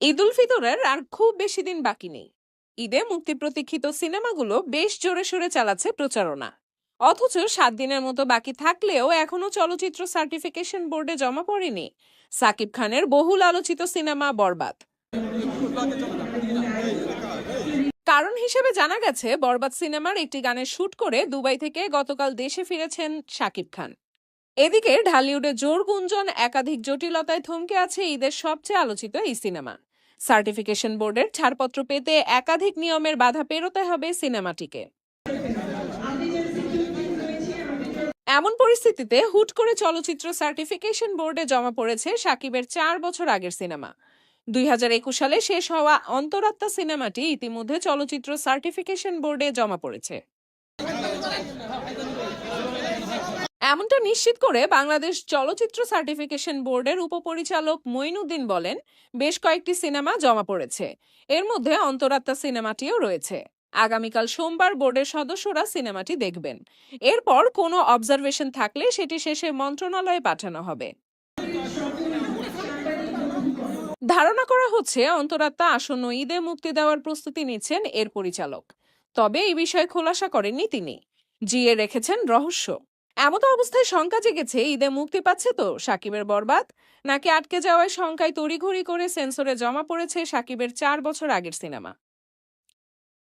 ঈদ উল ফিতরের আর খুব বেশি দিন বাকি নেই। ঈদে মুক্তি প্রতীক্ষিত সিনেমাগুলো বেশ জোরে সোরে চালাচ্ছে প্রচারণা। অথচ 7 দিনের মতো বাকি থাকলেও এখনো চলচ্চিত্র সার্টিফিকেশন বোর্ডে জমা পড়েনি সাকিব খানের বহুল আলোচিত সিনেমা বরবাদ। কারণ হিসেবে জানা গেছে, বরবাদ সিনেমার একটি গানের শুট করে দুবাই থেকে গতকাল দেশে ফিরেছেন সাকিব খান। এদিকে ঢালিউডে জোর গুঞ্জন, একাধিক জটিলতায় থমকে আছে ঈদের সবচেয়ে আলোচিত এই সিনেমা। সার্টিফিকেশন বোর্ডের ছাড়পত্র পেতে একাধিক নিয়মের বাধা পেরোতে হবে সিনেমাটিকে। এমন পরিস্থিতিতে হুট করে চলচ্চিত্র সার্টিফিকেশন বোর্ডে জমা পড়েছে সাকিবের 4 বছর আগের সিনেমা। 2021 সালে শেষ হওয়া অন্তরাত্মা সিনেমাটি ইতিমধ্যে চলচ্চিত্র সার্টিফিকেশন বোর্ডে জমা পড়েছে। এমনটা নিশ্চিত করে বাংলাদেশ চলচ্চিত্র সার্টিফিকেশন বোর্ডের উপপরিচালক মঈনুদ্দিন বলেন, বেশ কয়েকটি সিনেমা জমা পড়েছে, এর মধ্যে অন্তরাত্মা সিনেমাটিও রয়েছে। আগামীকাল সোমবার বোর্ডের সদস্যরা সিনেমাটি দেখবেন। এরপর কোনো অবজারভেশন থাকলে সেটি শেষে মন্ত্রণালয়ে পাঠানো হবে। ধারণা করা হচ্ছে অন্তরাত্মা আসন্ন ঈদে মুক্তি দেওয়ার প্রস্তুতি নিচ্ছেন এর পরিচালক। তবে এই বিষয়ে খোলাসা করেননি তিনি, জিয়ে রেখেছেন রহস্য। এমতো অবস্থায় শঙ্কা জেগেছে, ঈদে মুক্তি পাচ্ছে তো সাকিবের বরবাদ, নাকি আটকে যাওয়ায় শঙ্কায় তড়িঘড়ি করে সেন্সরে জমা পড়েছে সাকিবের 4 বছর আগের সিনেমা।